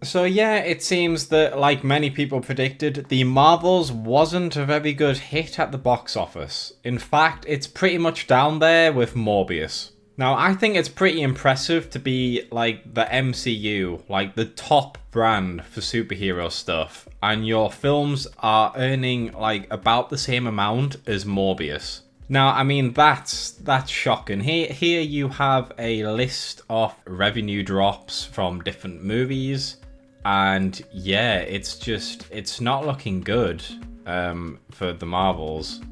So yeah, it seems that, like many people predicted, the Marvels wasn't a very good hit at the box office. In fact, it's pretty much down there with Morbius. Now, I think it's pretty impressive to be like the MCU, like the top brand for superhero stuff, and your films are earning like about the same amount as Morbius. Now, I mean, that's shocking. Here you have a list of revenue drops from different movies. And yeah, it's not looking good for the Marvels.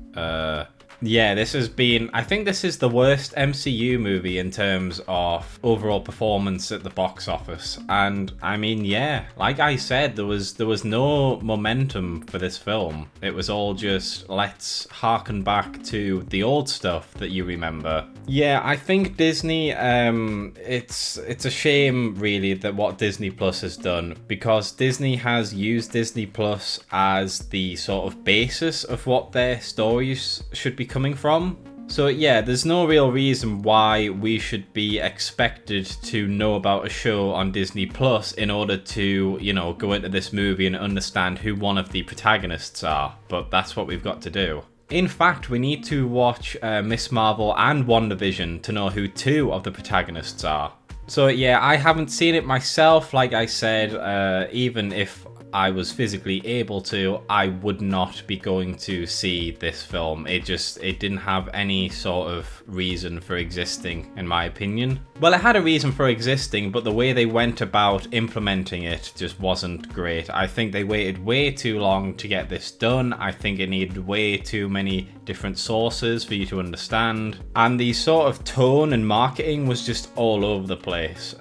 Yeah, I think this is the worst MCU movie in terms of overall performance at the box office. And I mean, yeah, like I said, there was no momentum for this film. It was all just, let's harken back to the old stuff that you remember. Yeah, I think Disney, it's a shame really that what Disney Plus has done, because Disney has used Disney Plus as the sort of basis of what their stories should be coming from. So yeah, there's no real reason why we should be expected to know about a show on Disney Plus in order to, you know, go into this movie and understand who one of the protagonists are. But that's what we've got to do. In fact, we need to watch Miss Marvel and WandaVision to know who two of the protagonists are. So yeah, I haven't seen it myself. Like I said, even if I was physically able to, I would not be going to see this film. It didn't have any sort of reason for existing, in my opinion. Well, it had a reason for existing, but the way they went about implementing it just wasn't great. I think they waited way too long to get this done. I think it needed way too many different sources for you to understand. And the sort of tone and marketing was just all over the place.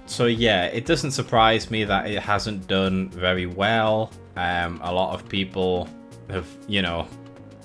So yeah, it doesn't surprise me that it hasn't done very well. A lot of people have, you know,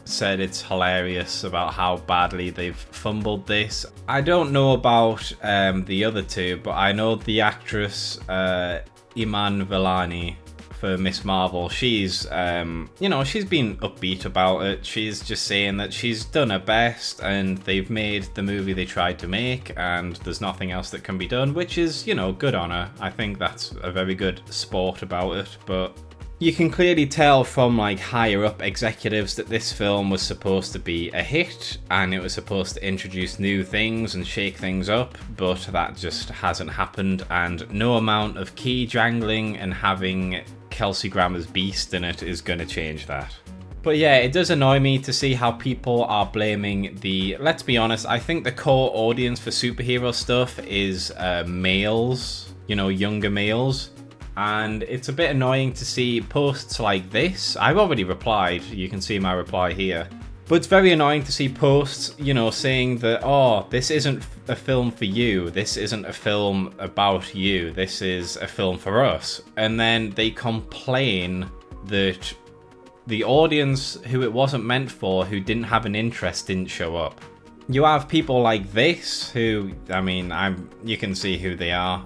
said it's hilarious about how badly they've fumbled this. I don't know about the other two, but I know the actress Iman Vellani for Miss Marvel, she's you know, she's been upbeat about it. She's just saying that she's done her best and they've made the movie they tried to make and there's nothing else that can be done, which is, you know, good on her. I think that's a very good sport about it. But you can clearly tell from like higher up executives that this film was supposed to be a hit and it was supposed to introduce new things and shake things up, but that just hasn't happened, and no amount of key jangling and having Kelsey Grammer's Beast in it is going to change that. But yeah, it does annoy me to see how people are blaming the... Let's be honest, I think the core audience for superhero stuff is males, you know, younger males. And it's a bit annoying to see posts like this. I've already replied, you can see my reply here. But it's very annoying to see posts, you know, saying that, oh, this isn't a film for you, this isn't a film about you, this is a film for us. And then they complain that the audience who it wasn't meant for, who didn't have an interest, didn't show up. You have people like this who, I mean, you can see who they are,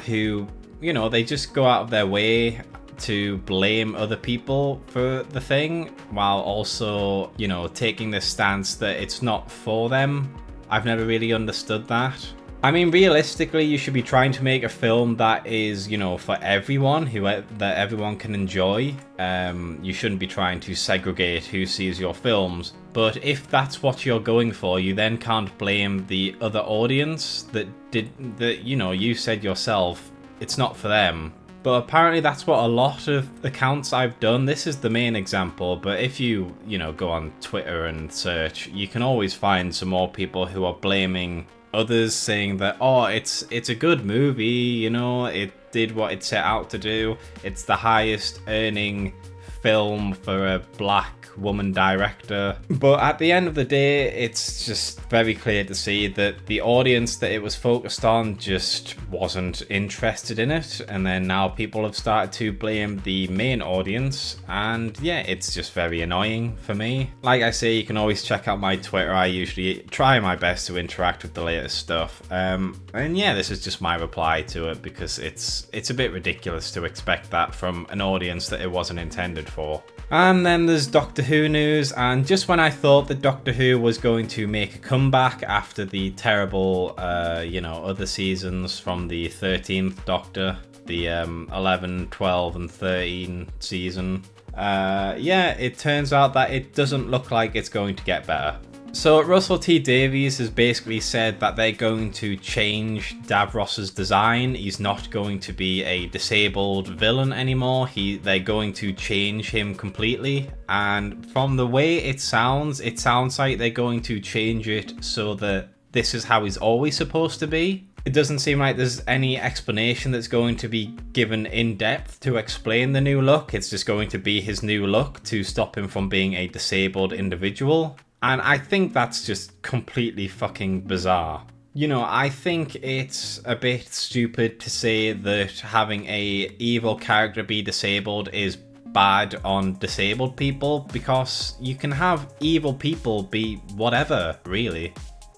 who, you know, they just go out of their way to blame other people for the thing, while also, you know, taking this stance that it's not for them. I've never really understood that. I mean, realistically, you should be trying to make a film that is, you know, for everyone, that everyone can enjoy. You shouldn't be trying to segregate who sees your films. But if that's what you're going for, you then can't blame the other audience that you know, you said yourself, it's not for them. But apparently that's what a lot of accounts I've done. This is the main example, but if you know, go on Twitter and search, you can always find some more people who are blaming others, saying that, oh, it's a good movie, you know, it did what it set out to do. It's the highest earning film for a black woman director. But at the end of the day, it's just very clear to see that the audience that it was focused on just wasn't interested in it, and then now people have started to blame the main audience, and yeah, it's just very annoying for me. Like I say, you can always check out my Twitter. I usually try my best to interact with the latest stuff, and yeah, this is just my reply to it, because it's a bit ridiculous to expect that from an audience that it wasn't intended for. And then there's Doctor Who news, and just when I thought that Doctor Who was going to make a comeback after the terrible, you know, other seasons from the 13th Doctor, the 11, 12, and 13 season. Yeah, it turns out that it doesn't look like it's going to get better. So Russell T Davies has basically said that they're going to change Davros's design. He's not going to be a disabled villain anymore. They're going to change him completely. And from the way it sounds like they're going to change it so that this is how he's always supposed to be. It doesn't seem like there's any explanation that's going to be given in depth to explain the new look. It's just going to be his new look to stop him from being a disabled individual. And I think that's just completely fucking bizarre. You know, I think it's a bit stupid to say that having a evil character be disabled is bad on disabled people, because you can have evil people be whatever, really.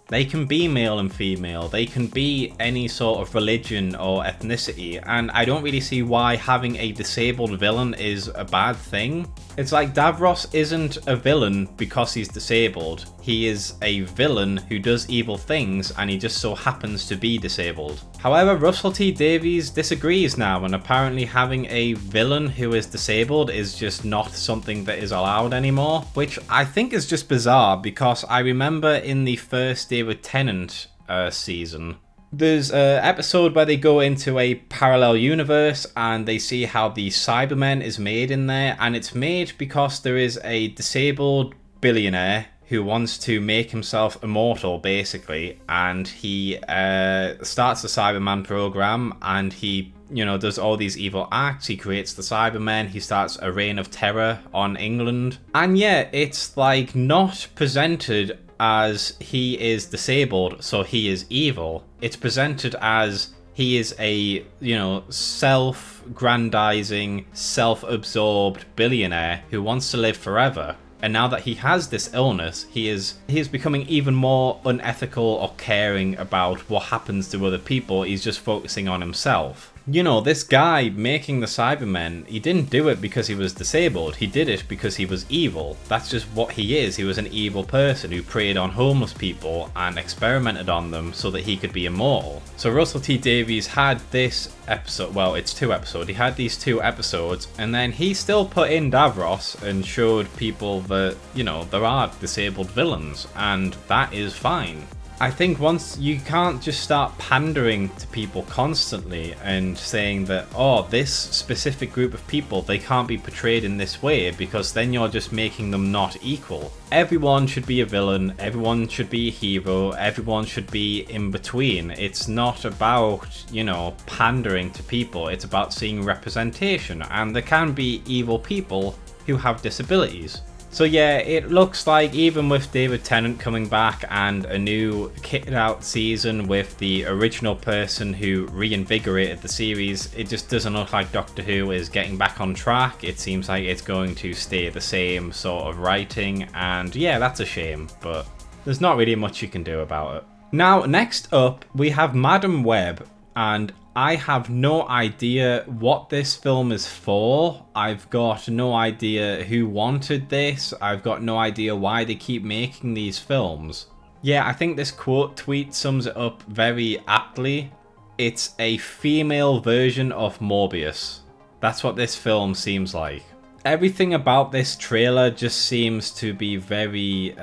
They can be male and female, they can be any sort of religion or ethnicity, and I don't really see why having a disabled villain is a bad thing. It's like Davros isn't a villain because he's disabled. He is a villain who does evil things and he just so happens to be disabled. However, Russell T Davies disagrees now, and apparently having a villain who is disabled is just not something that is allowed anymore, which I think is just bizarre, because I remember in the first David Tennant season, there's an episode where they go into a parallel universe and they see how the Cybermen is made in there, and it's made because there is a disabled billionaire who wants to make himself immortal, basically, and he starts the Cyberman program, and he, you know, does all these evil acts. He creates the Cybermen, he starts a reign of terror on England, and yeah, it's like not presented as he is disabled, so he is evil. It's presented as he is a, you know, self-grandizing, self-absorbed billionaire who wants to live forever. And now that he has this illness, he is becoming even more unethical or caring about what happens to other people. He's just focusing on himself. You know, this guy making the Cybermen, he didn't do it because he was disabled. He did it because he was evil. That's just what he is. He was an evil person who preyed on homeless people and experimented on them so that he could be immortal. So Russell T Davies had this episode, well, it's 2 episodes. He had these 2 episodes, and then he still put in Davros and showed people that, you know, there are disabled villains, and that is fine. I think once you can't just start pandering to people constantly and saying that, oh, this specific group of people, they can't be portrayed in this way, because then you're just making them not equal. Everyone should be a villain, everyone should be a hero, everyone should be in between. It's not about, you know, pandering to people, it's about seeing representation, and there can be evil people who have disabilities. So yeah, it looks like even with David Tennant coming back and a new kitted out season with the original person who reinvigorated the series, it just doesn't look like Doctor Who is getting back on track. It seems like it's going to stay the same sort of writing, and yeah, that's a shame, but there's not really much you can do about it. Now, next up, we have Madam Web, and I have no idea what this film is for. I've got no idea who wanted this. I've got no idea why they keep making these films. Yeah, I think this quote tweet sums it up very aptly. It's a female version of Morbius. That's what this film seems like. Everything about this trailer just seems to be very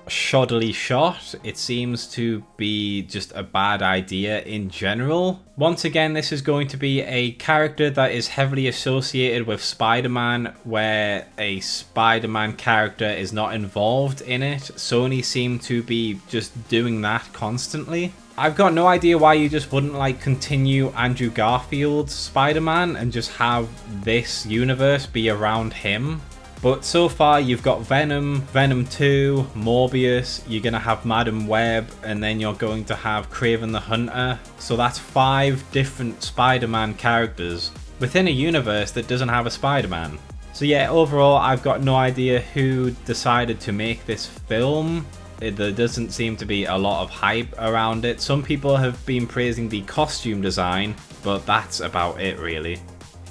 shoddily shot. It seems to be just a bad idea in general. Once again, this is going to be a character that is heavily associated with Spider-Man, where a Spider-Man character is not involved in it. Sony seem to be just doing that constantly. I've got no idea why you just wouldn't like continue Andrew Garfield's Spider-Man and just have this universe be around him. But so far you've got Venom, Venom 2, Morbius, you're going to have Madam Web, and then you're going to have Kraven the Hunter. So that's 5 different Spider-Man characters within a universe that doesn't have a Spider-Man. So yeah, overall I've got no idea who decided to make this film. There doesn't seem to be a lot of hype around it. Some people have been praising the costume design, but that's about it really.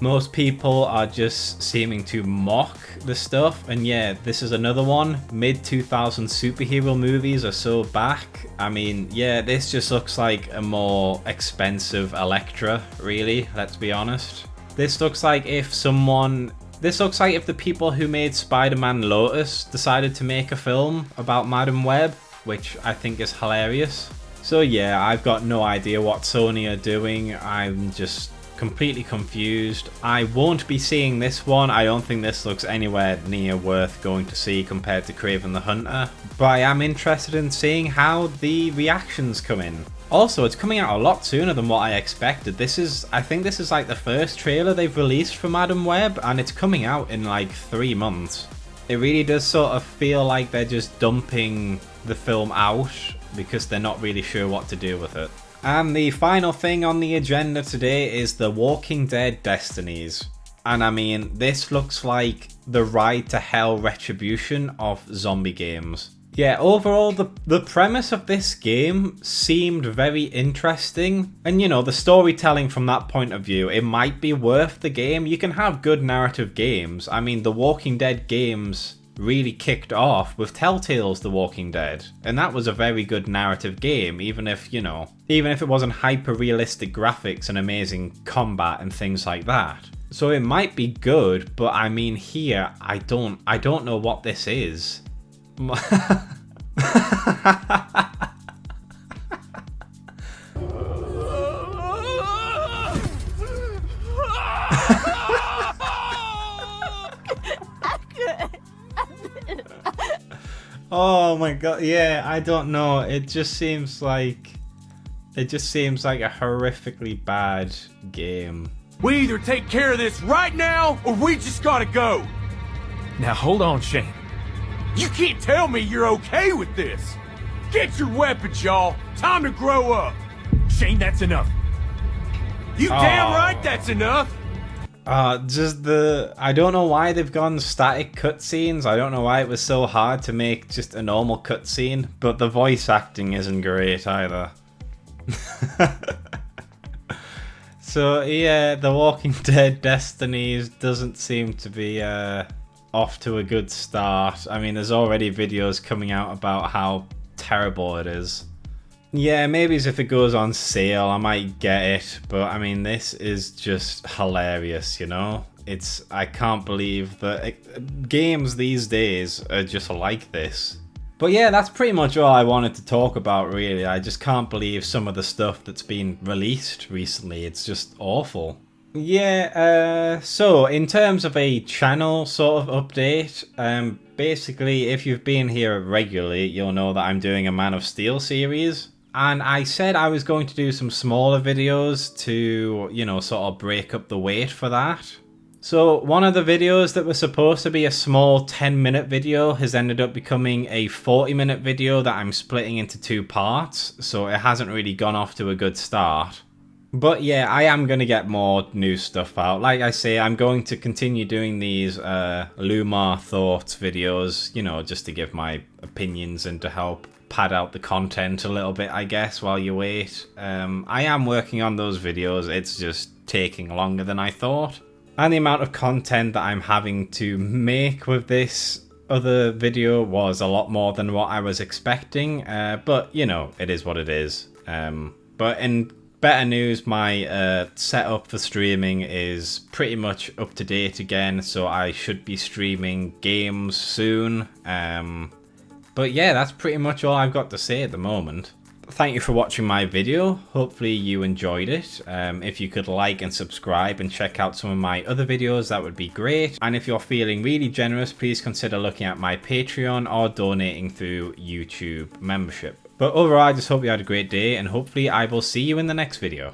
Most people are just seeming to mock the stuff, and yeah, this is another one. Mid-2000s superhero movies are so back. I mean, yeah, this just looks like a more expensive Elektra, really, let's be honest. This looks like if the people who made Spider-Man Lotus decided to make a film about Madam Web, which I think is hilarious. So yeah, I've got no idea what Sony are doing. I'm just completely confused. I won't be seeing this one. I don't think this looks anywhere near worth going to see compared to Kraven the Hunter, but I am interested in seeing how the reactions come in. Also, it's coming out a lot sooner than what I expected. I think this is like the first trailer they've released for Madam Web, and it's coming out in like 3 months. It really does sort of feel like they're just dumping the film out because they're not really sure what to do with it. And the final thing on the agenda today is The Walking Dead Destinies. And I mean, this looks like the Ride to Hell retribution of zombie games. Yeah, overall, the premise of this game seemed very interesting. And you know, the storytelling from that point of view, it might be worth the game. You can have good narrative games. I mean, the Walking Dead games really kicked off with Telltale's The Walking Dead, and that was a very good narrative game, even if it wasn't hyper-realistic graphics and amazing combat and things like that. So it might be good, but I mean here, I don't know what this is. Oh my god, yeah, I don't know. It just seems like a horrifically bad game. We either take care of this right now, or we just gotta go. Now hold on, Shane. You can't tell me you're okay with this. Get your weapons, y'all. Time to grow up. Shane, that's enough. You damn right that's enough. I don't know why they've gone static cutscenes. I don't know why it was so hard to make just a normal cutscene, but the voice acting isn't great either. So yeah, The Walking Dead Destinies doesn't seem to be off to a good start. I mean, there's already videos coming out about how terrible it is. Yeah, maybe if it goes on sale, I might get it. But I mean, this is just hilarious, you know? I can't believe that games these days are just like this. But yeah, that's pretty much all I wanted to talk about, really. I just can't believe some of the stuff that's been released recently. It's just awful. Yeah, so in terms of a channel sort of update, basically, if you've been here regularly, you'll know that I'm doing a Man of Steel series. And I said I was going to do some smaller videos to, you know, sort of break up the weight for that. So one of the videos that was supposed to be a small 10-minute video has ended up becoming a 40-minute video that I'm splitting into 2 parts. So it hasn't really gone off to a good start. But yeah, I am going to get more new stuff out. Like I say, I'm going to continue doing these Loomar thoughts videos, you know, just to give my opinions and to help pad out the content a little bit, I guess, while you wait. I am working on those videos. It's just taking longer than I thought. And the amount of content that I'm having to make with this other video was a lot more than what I was expecting. But, you know, it is what it is. But in better news, my setup for streaming is pretty much up to date again, so I should be streaming games soon. But yeah, that's pretty much all I've got to say at the moment. Thank you for watching my video. Hopefully you enjoyed it. If you could like and subscribe and check out some of my other videos, that would be great. And if you're feeling really generous, please consider looking at my Patreon or donating through YouTube membership. But overall, I just hope you had a great day, and hopefully I will see you in the next video.